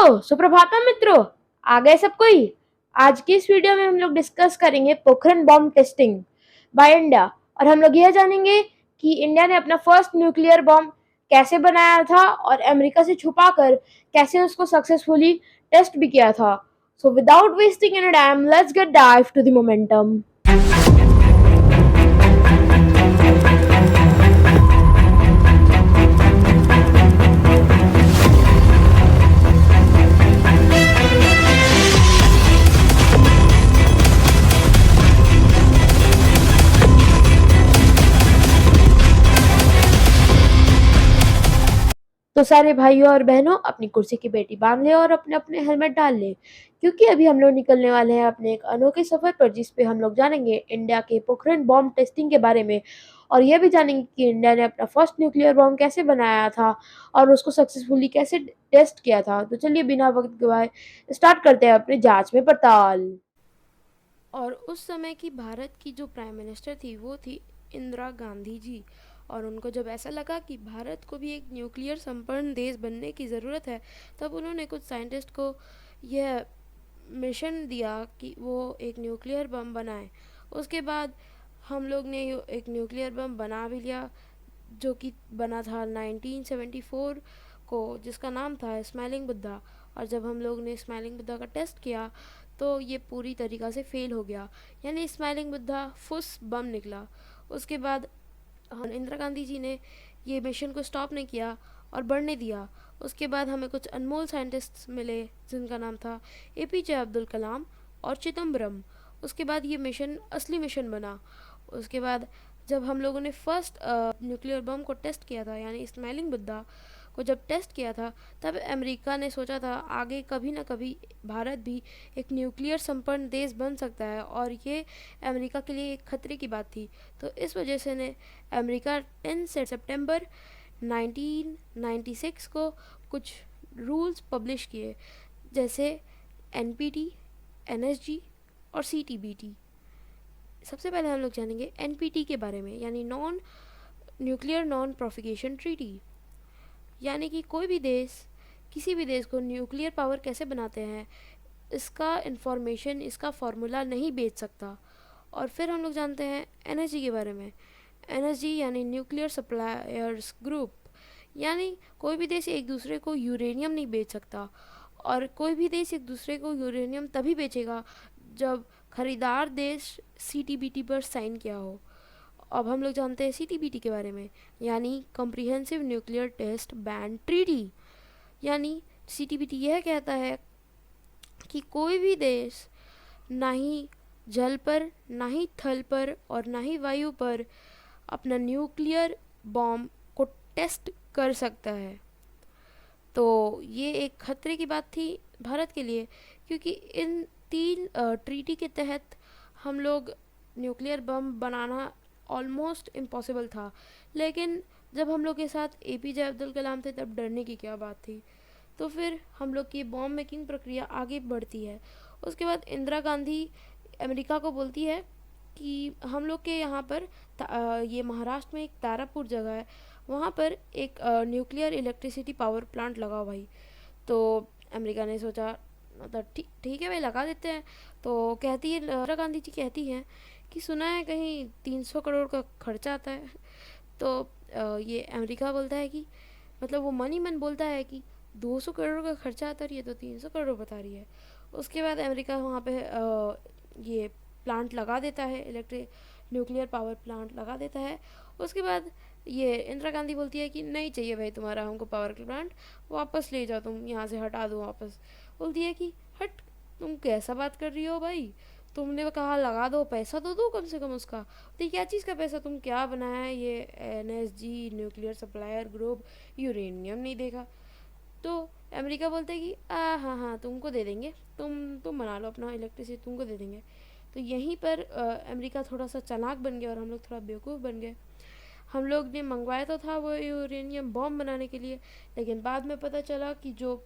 तो सुप्रभातम मित्रों, आ गए सब कोई। आज की इस वीडियो में हम लोग डिस्कस करेंगे Pokhran bomb testing by India. और हम लोग यह जानेंगे कि इंडिया ने अपना फर्स्ट न्यूक्लियर बॉम्ब कैसे बनाया था और अमेरिका से छुपाकर कैसे उसको सक्सेसफुली टेस्ट भी किया था। So without wasting any time, let's get dive to the momentum. तो सारे भाइयों और बहनों, अपनी कुर्सी की बेटी बांध ले और अपने अपने हेलमेट डाल ले, क्योंकि अभी हम लोग निकलने वाले हैं अपने एक अनोखे सफर पर, जिस पे हम लोग जानेंगे इंडिया के पोखरण बॉम्ब टेस्टिंग के बारे में। और यह भी जानेंगे कि इंडिया ने अपना फर्स्ट न्यूक्लियर बॉम्ब कैसे बनाया था और उसको सक्सेसफुली कैसे टेस्ट किया था। तो चलिए बिना वक्त गवाए स्टार्ट करते हैं अपनी जांच में पड़ताल। और उस समय की भारत की जो प्राइम मिनिस्टर थी वो थी इंदिरा गांधी जी। और उनको जब ऐसा लगा कि भारत को भी एक न्यूक्लियर संपन्न देश बनने की ज़रूरत है, तब उन्होंने कुछ साइंटिस्ट को यह मिशन दिया कि वो एक न्यूक्लियर बम बनाए। उसके बाद हम लोग ने एक न्यूक्लियर बम बना भी लिया, जो कि बना था 1974 को, जिसका नाम था स्माइलिंग बुद्धा। और जब हम लोग ने स्माइलिंग बुद्धा का टेस्ट किया तो ये पूरी तरीक़ा से फेल हो गया, यानी स्माइलिंग बुद्धा फुस बम निकला। उसके बाद इंदिरा गांधी जी ने ये मिशन को स्टॉप नहीं किया और बढ़ने दिया। उसके बाद हमें कुछ अनमोल साइंटिस्ट्स मिले, जिनका नाम था एपीजे अब्दुल कलाम और चिदम्बरम। उसके बाद ये मिशन असली मिशन बना। उसके बाद जब हम लोगों ने फर्स्ट न्यूक्लियर बम को टेस्ट किया था, यानी स्माइलिंग बुद्धा को जब टेस्ट किया था, तब अमेरिका ने सोचा था आगे कभी ना कभी भारत भी एक न्यूक्लियर संपन्न देश बन सकता है, और ये अमेरिका के लिए एक खतरे की बात थी। तो इस वजह से ने अमेरिका 10 सितंबर 1996 को कुछ रूल्स पब्लिश किए, जैसे एनपीटी, एनएसजी और सीटीबीटी। सबसे पहले हम लोग जानेंगे एनपीटी के बारे में, यानी नॉन न्यूक्लियर नॉन प्रोफिगेशन ट्रीटी। यानी कि कोई भी देश किसी भी देश को न्यूक्लियर पावर कैसे बनाते हैं, इसका इंफॉर्मेशन, इसका फार्मूला नहीं बेच सकता। और फिर हम लोग जानते हैं एनर्जी के बारे में। एनर्जी यानी न्यूक्लियर सप्लायर्स ग्रुप, यानी कोई भी देश एक दूसरे को यूरेनियम नहीं बेच सकता, और कोई भी देश एक दूसरे को यूरेनियम तभी बेचेगा जब खरीदार देश सीटीबीटी पर साइन किया हो। अब हम लोग जानते हैं सीटीबीटी के बारे में, यानी comprehensive nuclear test ban treaty. यानी सीटीबीटी यह कहता है कि कोई भी देश ना ही जल पर, ना ही थल पर और ना ही वायु पर अपना न्यूक्लियर बॉम्ब को टेस्ट कर सकता है। तो ये एक खतरे की बात थी भारत के लिए, क्योंकि इन 3 ट्रीटी के तहत हम लोग न्यूक्लियर बम बनाना ऑलमोस्ट इम्पॉसिबल था। लेकिन जब हम लोग के साथ एपीजे अब्दुल कलाम थे, तब डरने की क्या बात थी। तो फिर हम लोग की बॉम्ब मेकिंग प्रक्रिया आगे बढ़ती है। उसके बाद इंदिरा गांधी अमेरिका को बोलती है कि हम लोग के यहाँ पर ये महाराष्ट्र में एक तारापुर जगह है, वहाँ पर एक न्यूक्लियर इलेक्ट्रिसिटी पावर प्लांट लगाओ भाई। तो अमेरिका ने सोचा मतलब ठीक है भाई, लगा देते हैं। तो कहती है इंदिरा गांधी जी, कहती हैं कि सुना है कहीं 300 करोड़ का खर्चा आता है। तो ये अमेरिका बोलता है कि मतलब वो मन ही मन बोलता है कि 200 करोड़ का खर्चा आता है, ये तो 300 करोड़ बता रही है। उसके बाद अमेरिका वहाँ पे ये प्लांट लगा देता है, इलेक्ट्रिक न्यूक्लियर पावर प्लांट लगा देता है। उसके बाद ये इंदिरा गांधी बोलती है कि नहीं चाहिए भाई तुम्हारा हमको पावर प्लांट, वापस ले जाओ, तुम यहाँ से हटा दो वापस। बोलती है कि हट, तुम कैसा बात कर रही हो भाई, तुमने कहा लगा दो, पैसा तो दो कम से कम उसका। तो क्या चीज़ का पैसा, तुम क्या बनाया है ये NSG nuclear supplier group, uranium नहीं देखा। तो अमेरिका बोलता है कि हाँ हाँ तुमको दे देंगे, तुम बना लो अपना इलेक्ट्रिसिटी, तुमको दे देंगे। तो यहीं पर अमेरिका थोड़ा सा चालाक बन गया और हम लोग थोड़ा बेवकूफ़ बन गए। हम लोग ने मंगवाया तो था वो यूरेनियम बॉम्ब बनाने के लिए, लेकिन बाद में पता चला कि जो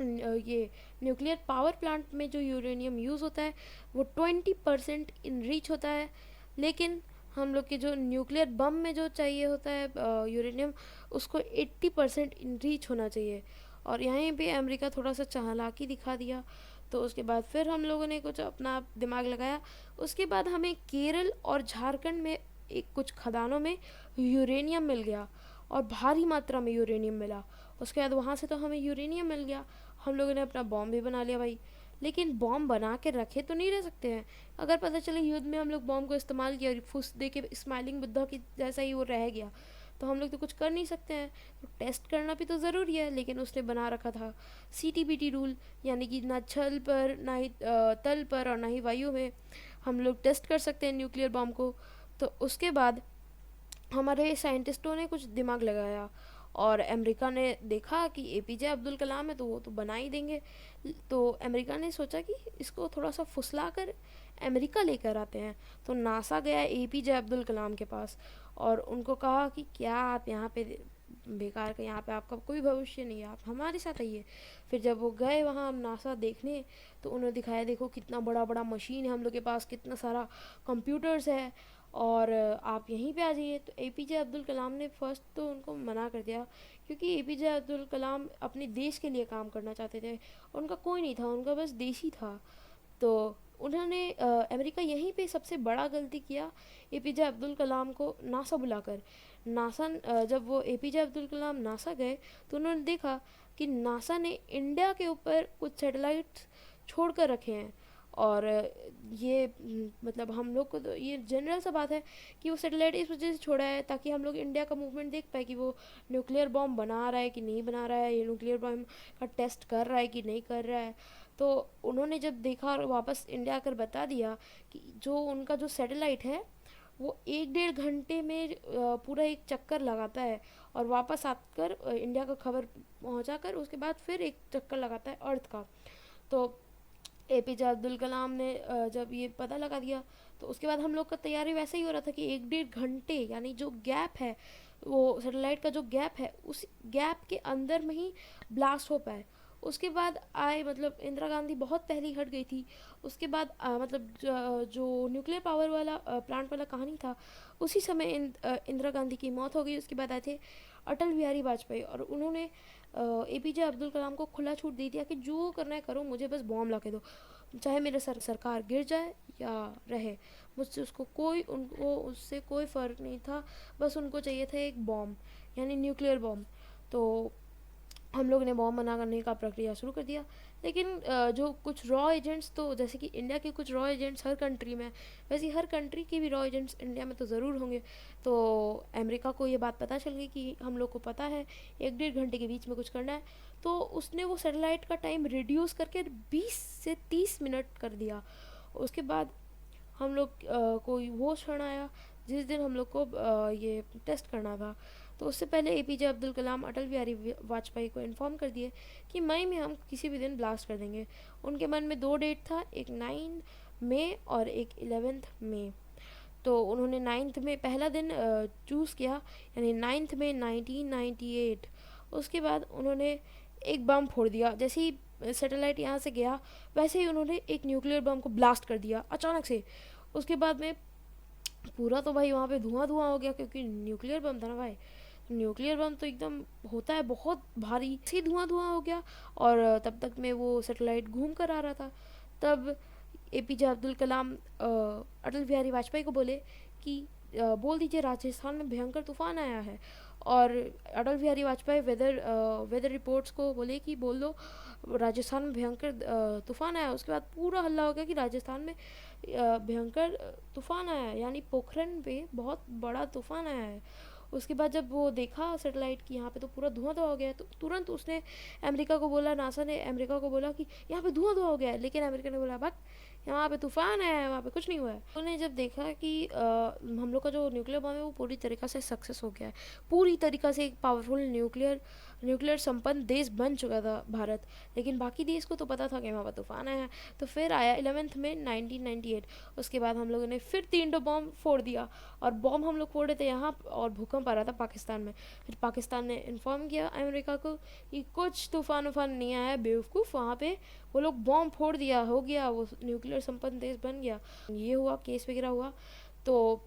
ये न्यूक्लियर पावर प्लांट में जो यूरेनियम यूज़ होता है वो 20% इनरीच होता है, लेकिन हम लोग के जो न्यूक्लियर बम में जो चाहिए होता है यूरेनियम, उसको 80% इनरीच होना चाहिए। और यहीं पे अमेरिका थोड़ा सा चालाकी दिखा दिया। तो उसके बाद फिर हम लोगों ने कुछ अपना दिमाग लगाया। उसके बाद हमें केरल और झारखंड में एक कुछ खदानों में यूरेनियम मिल गया, और भारी मात्रा में यूरेनियम मिला। उसके बाद वहाँ से तो हमें यूरेनियम मिल गया, हम लोगों ने अपना बॉम्ब भी बना लिया भाई। लेकिन बॉम्ब बना के रखे तो नहीं रह सकते हैं। अगर पता चले युद्ध में हम लोग बॉम्ब को इस्तेमाल किया और फुस दे के स्माइलिंग बुद्धा की जैसा ही वो रह गया, तो हम लोग तो कुछ कर नहीं सकते हैं। तो टेस्ट करना भी तो ज़रूरी है। लेकिन उसने बना रखा था CTBT रूल, यानी कि ना छल पर, ना ही तल पर, और ना ही वायु में हम लोग टेस्ट कर सकते हैं न्यूक्लियर बॉम्ब को। तो उसके बाद हमारे साइंटिस्टों ने कुछ दिमाग लगाया, और अमेरिका ने देखा कि APJ अब्दुल कलाम है तो वो तो बना ही देंगे। तो अमेरिका ने सोचा कि इसको थोड़ा सा फुसला कर अमेरिका लेकर आते हैं। तो नासा गया APJ अब्दुल कलाम के पास, और उनको कहा कि क्या आप यहाँ पे बेकार का, यहाँ पे आपका कोई भविष्य नहीं है, आप हमारे साथ आइए। फिर जब वो गए वहाँ नासा देखने, तो उन्होंने दिखाया देखो कितना बड़ा बड़ा मशीन है हम लोग के पास, कितना सारा कंप्यूटर्स है, और आप यहीं पे आ जाइए। तो APJ अब्दुल कलाम ने फर्स्ट तो उनको मना कर दिया, क्योंकि APJ अब्दुल कलाम अपने देश के लिए काम करना चाहते थे। उनका कोई नहीं था, उनका बस देश ही था। तो उन्होंने अमेरिका यहीं पे सबसे बड़ा गलती किया, APJ अब्दुल कलाम को नासा बुलाकर। नासा जब वो APJ अब्दुल कलाम नासा गए, तो उन्होंने देखा कि नासा ने इंडिया के ऊपर कुछ सैटेलाइट्स छोड़ कर रखे हैं। और ये मतलब हम लोग को तो ये जनरल सा बात है कि वो सैटेलाइट इस वजह से छोड़ा है ताकि हम लोग इंडिया का मूवमेंट देख पाए कि वो न्यूक्लियर बॉम्ब बना रहा है कि नहीं बना रहा है, ये न्यूक्लियर बॉम्ब का टेस्ट कर रहा है कि नहीं कर रहा है। तो उन्होंने जब देखा और वापस इंडिया आकर बता दिया कि जो उनका जो सैटेलाइट है वो 1-1.5 घंटे में पूरा एक चक्कर लगाता है, और वापस आकर इंडिया का खबर पहुंचा कर उसके बाद फिर एक चक्कर लगाता है अर्थ का। तो APJ अब्दुल कलाम ने जब ये पता लगा दिया, तो उसके बाद हम लोग का तैयारी वैसे ही हो रहा था कि 1-1.5 घंटे यानी जो गैप है, वो सैटेलाइट का जो गैप है, उस गैप के अंदर में ही ब्लास्ट हो पाए। उसके बाद आए मतलब इंदिरा गांधी बहुत पहले हट गई थी। उसके बाद मतलब जो न्यूक्लियर पावर वाला प्लांट वाला कहानी था, उसी समय इंदिरा गांधी की मौत हो गई। उसके बाद आए थे अटल बिहारी वाजपेयी, और उन्होंने APJ अब्दुल कलाम को खुला छूट दे दिया कि जो करना है करो, मुझे बस बॉम्ब ला के दो, चाहे मेरा सरकार गिर जाए या रहे, मुझसे उनको उससे कोई फ़र्क नहीं था। बस उनको चाहिए था एक बॉम्ब, यानी न्यूक्लियर बॉम्ब। तो हम लोग ने बॉम्ब बना करने का प्रक्रिया शुरू कर दिया। लेकिन जो कुछ रॉ एजेंट्स, तो जैसे कि इंडिया के कुछ रॉ एजेंट्स हर कंट्री में, वैसे ही हर कंट्री के भी रॉ एजेंट्स इंडिया में तो ज़रूर होंगे। तो अमेरिका को ये बात पता चल गई कि हम लोग को पता है 1-1.5 घंटे के बीच में कुछ करना है। तो उसने वो सैटेलाइट का टाइम रिड्यूस करके 20 से 30 मिनट कर दिया। उसके बाद हम लोग को वो क्षण आया जिस दिन हम लोग को ये टेस्ट करना था। तो उससे पहले APJ अब्दुल कलाम अटल बिहारी वाजपेयी को इन्फॉर्म कर दिए कि मई में हम किसी भी दिन ब्लास्ट कर देंगे। उनके मन में 2 डेट था, एक 9 मई और एक 11 मई। तो उन्होंने 9 में पहला दिन चूज़ किया, यानी 9 मई 1998। उसके बाद उन्होंने एक बम फोड़ दिया। जैसे ही सैटेलाइट यहाँ से गया, वैसे ही उन्होंने एक न्यूक्लियर बम को ब्लास्ट कर दिया अचानक से। उसके बाद में पूरा तो भाई वहाँ पे धुआं धुआं हो गया, क्योंकि न्यूक्लियर बम था ना भाई। न्यूक्लियर बम तो एकदम होता है बहुत भारी, से धुआं धुआं हो गया। और तब तक में वो सैटेलाइट घूम कर आ रहा था। तब APJ अब्दुल कलाम अटल बिहारी वाजपेयी को बोले कि बोल दीजिए राजस्थान में भयंकर तूफान आया है। और अटल बिहारी वाजपेयी वेदर रिपोर्ट्स को बोले कि बोल दो राजस्थान में भयंकर तूफान आया। उसके बाद पूरा हल्ला हो गया कि राजस्थान में भयंकर तूफान आया है, यानी पोखरण पे बहुत बड़ा तूफान आया है। उसके बाद जब वो देखा सैटेलाइट की यहाँ पे तो पूरा धुआं धुआं हो गया है, तो तुरंत उसने अमेरिका को बोला, नासा ने अमेरिका को बोला कि यहाँ पे धुआं धुआं हो गया है। लेकिन अमेरिका ने बोला भाग, यहाँ पे तूफान है, वहाँ पे कुछ नहीं हुआ है। उन्होंने जब देखा कि हम लोग का जो न्यूक्लियर बम है वो पूरी तरीक़ा से सक्सेस हो गया है, पूरी तरीक़ा से एक पावरफुल न्यूक्लियर संपन्न देश बन चुका था भारत। लेकिन बाकी देश को तो पता था कि वहाँ पर तूफान आया। तो फिर आया 11 मई 1998। उसके बाद हम लोगों ने फिर 3 बॉम्ब फोड़ दिया, और बॉम्ब हम लोग फोड़ रहे थे यहाँ, और भूकंप आ रहा था पाकिस्तान में। फिर पाकिस्तान ने इन्फॉर्म किया अमेरिका को कि कुछ तूफान वूफान नहीं आया है बेवकूफ़, वहाँ पे वो लोग बॉम्ब फोड़ दिया, हो गया, वो न्यूक्लियर संपन्न देश बन गया। ये हुआ, केस वगैरह हुआ। तो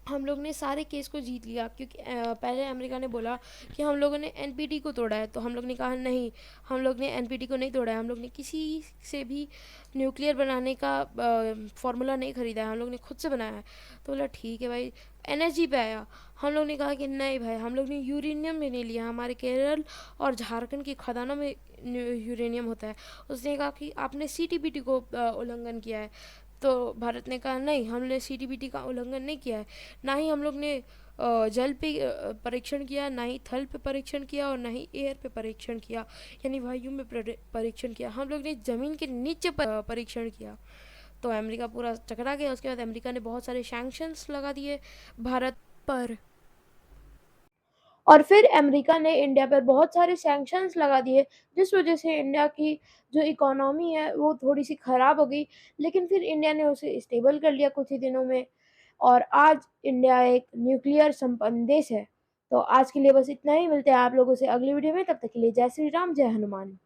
हम लोग ने सारे केस को जीत लिया, क्योंकि पहले अमेरिका ने बोला कि हम लोगों ने एनपीटी को तोड़ा है, तो हम लोग ने कहा नहीं, हम लोग ने एनपीटी को नहीं तोड़ा है, हम लोग ने किसी से भी न्यूक्लियर बनाने का फार्मूला नहीं खरीदा है, हम लोग ने खुद से बनाया है। तो बोला ठीक है भाई। एनर्जी पे आया, हम लोग ने कहा कि नहीं भाई, हम लोग ने यूरेनियम भी नहीं लिया, हमारे केरल और झारखंड की खदानों में यूरेनियम होता है। उसने कहा कि आपने सीटीबीटी को उल्लंघन किया है। तो भारत ने कहा नहीं, हमने सीटीबीटी का उल्लंघन नहीं किया है। ना ही हम लोग ने जल पे परीक्षण किया, ना ही थल पे परीक्षण किया, और ना ही एयर पे परीक्षण किया, यानी वायु में परीक्षण किया। हम लोग ने ज़मीन के नीचे परीक्षण किया। तो अमेरिका पूरा चकरा गया। उसके बाद अमेरिका ने बहुत सारे सैंक्शंस लगा दिए भारत पर। और फिर अमेरिका ने इंडिया पर बहुत सारे सैंक्शंस लगा दिए, जिस वजह से इंडिया की जो इकोनॉमी है वो थोड़ी सी ख़राब हो गई। लेकिन फिर इंडिया ने उसे स्टेबल कर लिया कुछ ही दिनों में, और आज इंडिया एक न्यूक्लियर संपन्न देश है। तो आज के लिए बस इतना ही। मिलते हैं आप लोगों से अगली वीडियो में। तब तक के लिए जय श्री राम, जय हनुमान।